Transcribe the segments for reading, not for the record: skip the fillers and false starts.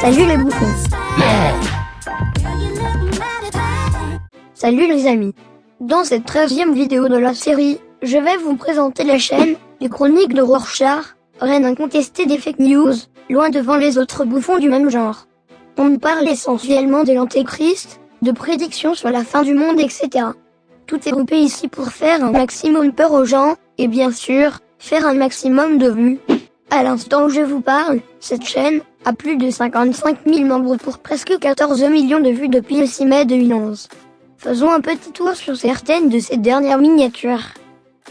Salut les bouffons. Salut les amis. Dans cette 13e vidéo de la série, je vais vous présenter la chaîne des chroniques de Rorschach, reine incontestée des fake news, loin devant les autres bouffons du même genre. On nous parle essentiellement de l'antéchrist, de prédictions sur la fin du monde, etc. Tout est groupé ici pour faire un maximum peur aux gens, et bien sûr, faire un maximum de vues. À l'instant où je vous parle, cette chaîne a plus de 55 000 membres pour presque 14 millions de vues depuis le 6 mai 2011. Faisons un petit tour sur certaines de ces dernières miniatures.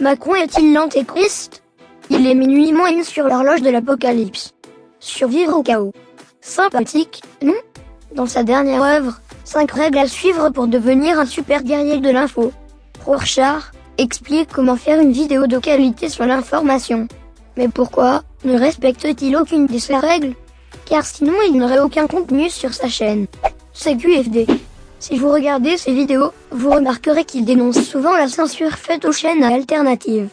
Macron est-il l'antéchrist? Il est minuit moins sur l'horloge de l'apocalypse. Survivre au chaos. Sympathique, non? Dans sa dernière œuvre, 5 règles à suivre pour devenir un super guerrier de l'info. Rorschach explique comment faire une vidéo de qualité sur l'information. Mais pourquoi ne respecte-t-il aucune de ces règles? Car sinon il n'aurait aucun contenu sur sa chaîne. C'est QFD. Si vous regardez ces vidéos, vous remarquerez qu'il dénonce souvent la censure faite aux chaînes alternatives.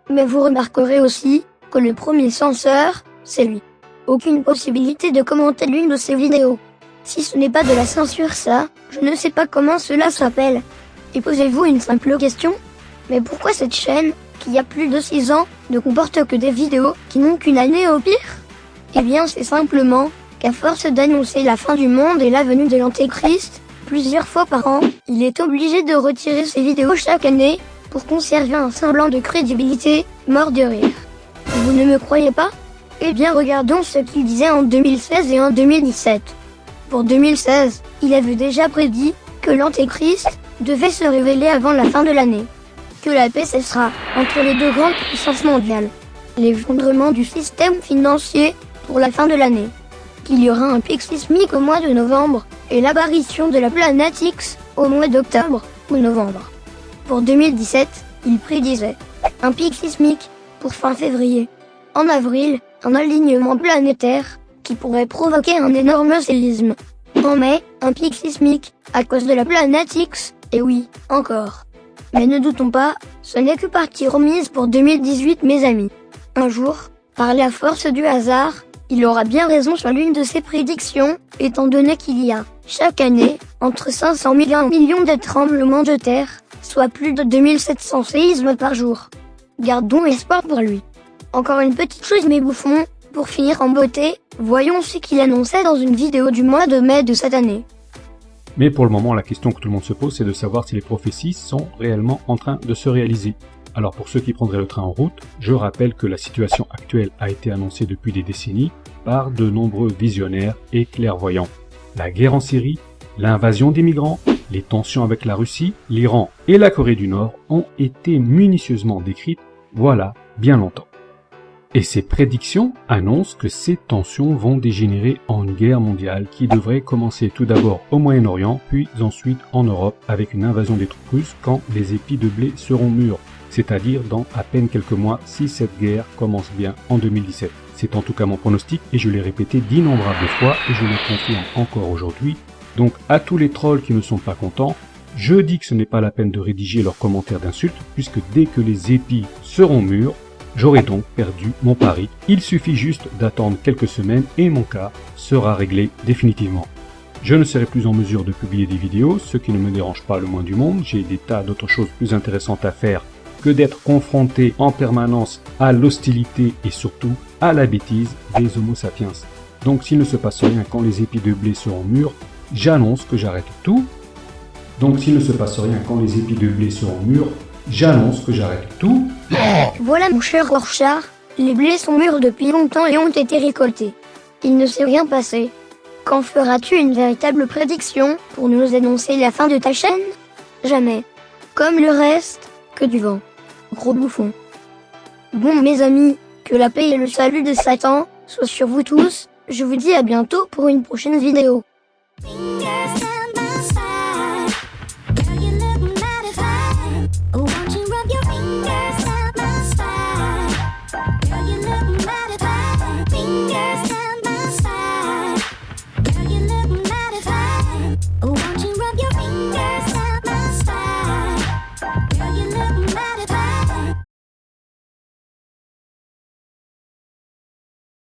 Mais vous remarquerez aussi que le premier censeur, c'est lui. Aucune possibilité de commenter l'une de ses vidéos. Si ce n'est pas de la censure ça, je ne sais pas comment cela s'appelle. Et posez-vous une simple question. Mais pourquoi cette chaîne, qui a plus de 6 ans, ne comporte que des vidéos qui n'ont qu'une année au pire? Eh bien c'est simplement qu'à force d'annoncer la fin du monde et la venue de l'antéchrist, plusieurs fois par an, il est obligé de retirer ses vidéos chaque année pour conserver un semblant de crédibilité, mort de rire. Vous ne me croyez pas? Eh bien regardons ce qu'il disait en 2016 et en 2017. Pour 2016, il avait déjà prédit que l'antéchrist devait se révéler avant la fin de l'année. Que la paix cessera entre les deux grandes puissances mondiales. L'effondrement du système financier pour la fin de l'année. Qu'il y aura un pic sismique au mois de novembre et l'apparition de la planète X au mois d'octobre ou novembre. Pour 2017, il prédisait un pic sismique pour fin février. En avril, un alignement planétaire qui pourrait provoquer un énorme séisme. En mai, un pic sismique à cause de la planète X, et oui, encore. Mais ne doutons pas, ce n'est que partie remise pour 2018 mes amis. Un jour, par la force du hasard, il aura bien raison sur l'une de ses prédictions, étant donné qu'il y a, chaque année, entre 500 000 et 1 million de tremblements de terre, soit plus de 2700 séismes par jour. Gardons espoir pour lui. Encore une petite chose mes bouffons, pour finir en beauté, voyons ce qu'il annonçait dans une vidéo du mois de mai de cette année. Mais pour le moment, la question que tout le monde se pose, c'est de savoir si les prophéties sont réellement en train de se réaliser. Alors pour ceux qui prendraient le train en route, je rappelle que la situation actuelle a été annoncée depuis des décennies par de nombreux visionnaires et clairvoyants. La guerre en Syrie, l'invasion des migrants, les tensions avec la Russie, l'Iran et la Corée du Nord ont été minutieusement décrites, voilà, bien longtemps. Et ces prédictions annoncent que ces tensions vont dégénérer en une guerre mondiale qui devrait commencer tout d'abord au Moyen-Orient, puis ensuite en Europe avec une invasion des troupes russes quand les épis de blé seront mûrs, c'est-à-dire dans à peine quelques mois si cette guerre commence bien en 2017. C'est en tout cas mon pronostic et je l'ai répété d'innombrables fois et je le confirme encore aujourd'hui. Donc à tous les trolls qui ne sont pas contents, je dis que ce n'est pas la peine de rédiger leurs commentaires d'insultes puisque dès que les épis seront mûrs, j'aurai donc perdu mon pari. Il suffit juste d'attendre quelques semaines et mon cas sera réglé définitivement. Je ne serai plus en mesure de publier des vidéos, ce qui ne me dérange pas le moins du monde. J'ai des tas d'autres choses plus intéressantes à faire que d'être confronté en permanence à l'hostilité et surtout à la bêtise des Homo sapiens. Donc s'il ne se passe rien quand les épis de blé seront mûrs, j'annonce que j'arrête tout. Voilà mon cher Rorschach, les blés sont mûrs depuis longtemps et ont été récoltés. Il ne s'est rien passé. Quand feras-tu une véritable prédiction pour nous annoncer la fin de ta chaîne? Jamais. Comme le reste, que du vent. Gros bouffon. Bon mes amis, que la paix et le salut de Satan soient sur vous tous. Je vous dis à bientôt pour une prochaine vidéo. Fingers